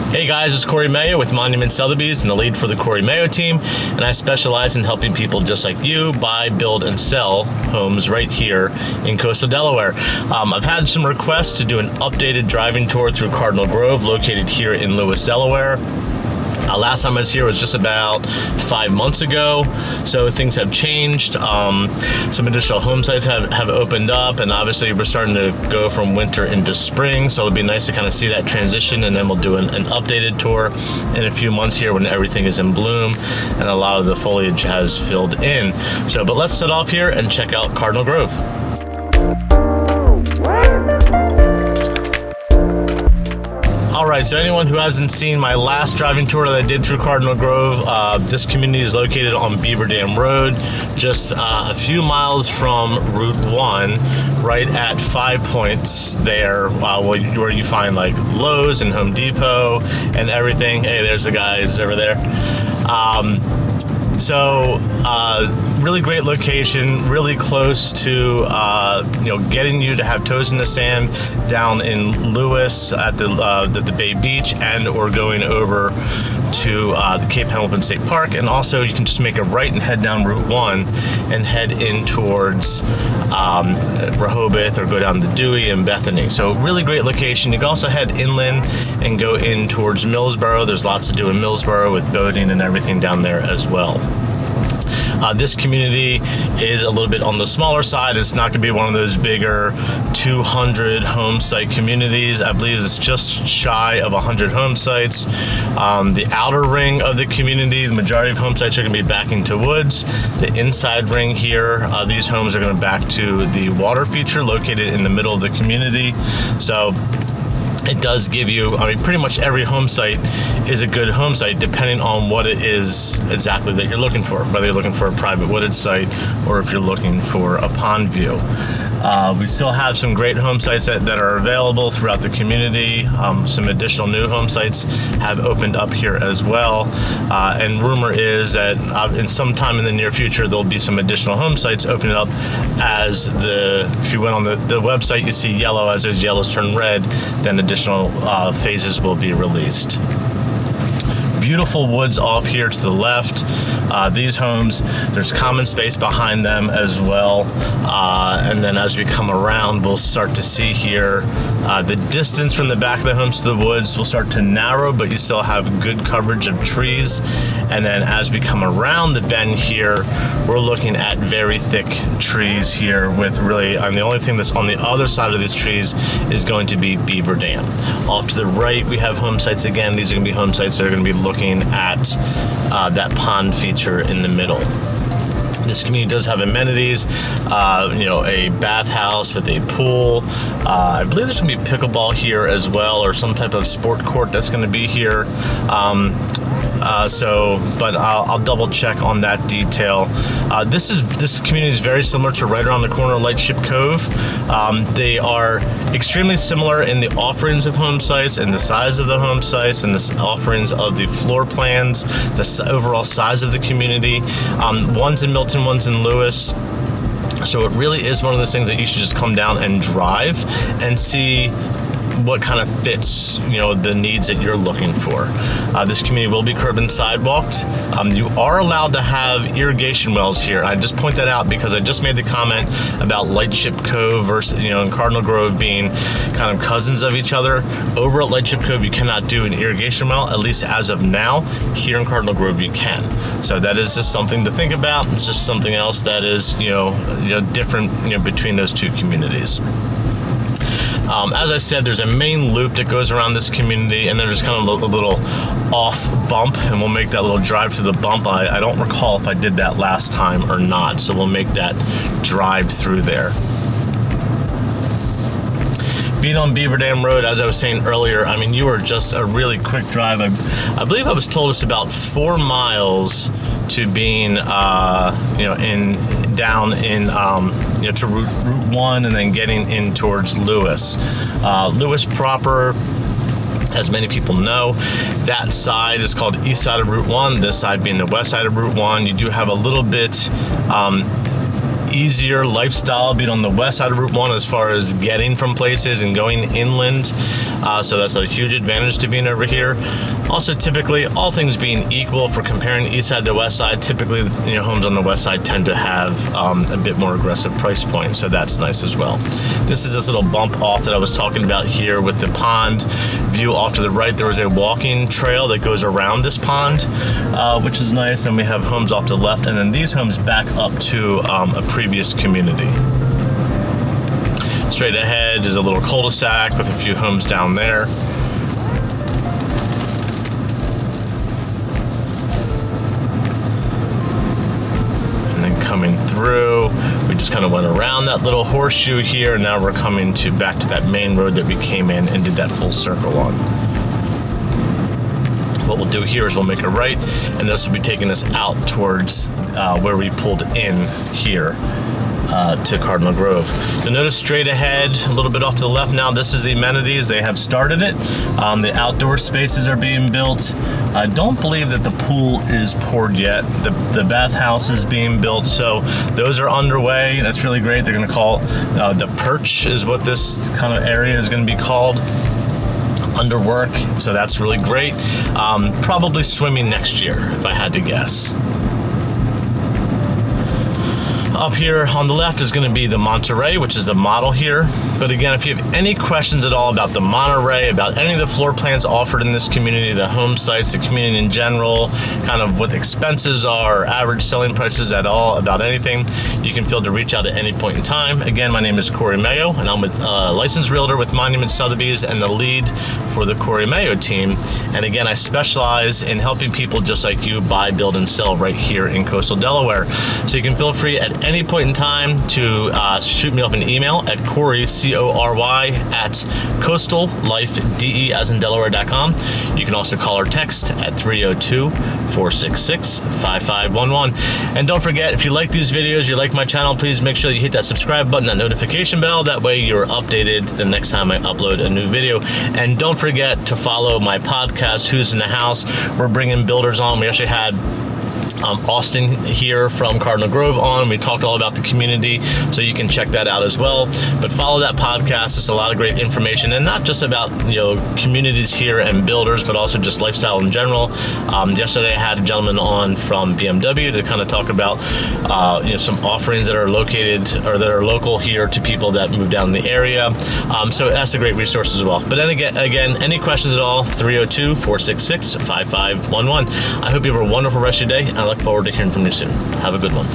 Hey guys, it's Cory Mayo with Monument Sotheby's and the lead for the Cory Mayo team, and I specialize in helping people just like you buy, build, and sell homes right here in coastal Delaware. I've had some requests to do an updated driving tour through Cardinal Grove, located here in Lewes, Delaware. Last time I was here was just about 5 months ago, so things have changed. Some additional home sites have opened up, and obviously we're starting to go from winter into spring, so it'll be nice to kind of see that transition, and then we'll do an updated tour in a few months here when everything is in bloom and a lot of the foliage has filled in. But let's set off here and check out Cardinal Grove. Alright, so anyone who hasn't seen my last driving tour that I did through Cardinal Grove, this community is located on Beaver Dam Road, just a few miles from Route 1, right at 5 Points there, where you find like Lowe's and Home Depot and everything. Hey, there's the guys over there. Really great location, really close to getting you to have toes in the sand down in Lewes at the Bay Beach, and or going over to the Cape Hamilton State Park. And also you can just make a right and head down Route 1 and head in towards Rehoboth, or go down the Dewey and Bethany. So really great location. You can also head inland and go in towards Millsboro. There's lots to do in Millsboro with boating and everything down there as well. This community is a little bit on the smaller side. It's not going to be one of those bigger 200 home site communities. I believe it's just shy of 100 home sites. The outer ring of the community, the majority of home sites are going to be backing to woods. The inside ring here, these homes are going to back to the water feature located in the middle of the community. So it does give you, pretty much every home site is a good home site depending on what it is exactly that you're looking for, whether you're looking for a private wooded site or if you're looking for a pond view. We still have some great home sites that are available throughout the community. Some additional new home sites have opened up here as well. And rumor is that in some time in the near future, there'll be some additional home sites opening up if you went on the website, you see yellow. As those yellows turn red, then additional phases will be released. Beautiful woods off here to the left. These homes, there's common space behind them as well. And then as we come around, we'll start to see here the distance from the back of the homes to the woods will start to narrow, but you still have good coverage of trees. And then as we come around the bend here, we're looking at very thick trees here with really, the only thing that's on the other side of these trees is going to be Beaver Dam. Off to the right, we have home sites again. These are going to be home sites that are going to be looking at that pond feature in the middle. This community does have amenities, a bathhouse with a pool. I believe there's going to be pickleball here as well, or some type of sport court that's going to be here. But I'll double check on that detail. This community is very similar to right around the corner of Lightship Cove. They are extremely similar in the offerings of home sites and the size of the home sites and the offerings of the floor plans, the overall size of the community. One's in Milton, one's in Lewes. So it really is one of those things that you should just come down and drive and see what kind of fits, the needs that you're looking for. This community will be curb and sidewalked. You are allowed to have irrigation wells here. I just point that out because I just made the comment about Lightship Cove versus, and Cardinal Grove being kind of cousins of each other. Over at Lightship Cove, you cannot do an irrigation well, at least as of now. Here in Cardinal Grove, you can. So that is just something to think about. It's just something else that is, different, between those two communities. As I said, there's a main loop that goes around this community, and then there's kind of a little off bump, and we'll make that little drive through the bump. I don't recall if I did that last time or not, so we'll make that drive through there. Being on Beaver Dam Road, as I was saying earlier, you are just a really quick drive. I believe I was told it's about 4 miles to being, to Route 1 and then getting in towards Lewes. Lewes proper, as many people know, that side is called east side of Route 1, this side being the west side of Route 1. You do have a little bit easier lifestyle being on the west side of Route 1 as far as getting from places and going inland. So that's a huge advantage to being over here. Also, typically, all things being equal, for comparing east side to west side, typically, homes on the west side tend to have a bit more aggressive price point, so that's nice as well. This is this little bump off that I was talking about here with the pond view off to the right. There is a walking trail that goes around this pond, which is nice. Then we have homes off to the left, and then these homes back up to a previous community. Straight ahead is a little cul-de-sac with a few homes down there. Coming through, we just kind of went around that little horseshoe here, and now we're coming back to that main road that we came in and did that full circle on. What we'll do here is we'll make a right, and this will be taking us out towards where we pulled in here to Cardinal Grove. So notice straight ahead, a little bit off to the left now, this is the amenities. They have started it. The outdoor spaces are being built. I don't believe that the pool is poured yet. The bathhouse is being built, so those are underway. That's really great. They're going to call the perch is what this kind of area is going to be called. Under work, so that's really great. Probably swimming next year, if I had to guess. Up here on the left is going to be the Monterey, which is the model here. But again, if you have any questions at all about the Monterey, about any of the floor plans offered in this community, the home sites, the community in general, kind of what the expenses are, average selling prices at all, about anything, you can feel to reach out at any point in time. Again, my name is Cory Mayo, and I'm a licensed realtor with Monument Sotheby's and the lead for the Cory Mayo team. And again, I specialize in helping people just like you buy, build, and sell right here in coastal Delaware. So you can feel free at any point in time to shoot me off an email at Cory, C-O-R-Y, at coastallifede, as in Delaware.com. You can also call or text at 302-466-5511. And don't forget, if you like these videos, you like my channel, please make sure you hit that subscribe button, that notification bell. That way you're updated the next time I upload a new video. And don't forget to follow my podcast, Who's in the House. We're bringing builders on. We actually had Austin here from Cardinal Grove on. We talked all about the community, so you can check that out as well. But follow that podcast. It's a lot of great information, and not just about communities here and builders, but also just lifestyle in general. Yesterday I had a gentleman on from BMW to kind of talk about some offerings that are located or that are local here to people that move down in the area. So that's a great resource as well. But then again, any questions at all, 302-466-5511. I hope you have a wonderful rest of your day. I look forward to hearing from you soon. Have a good one.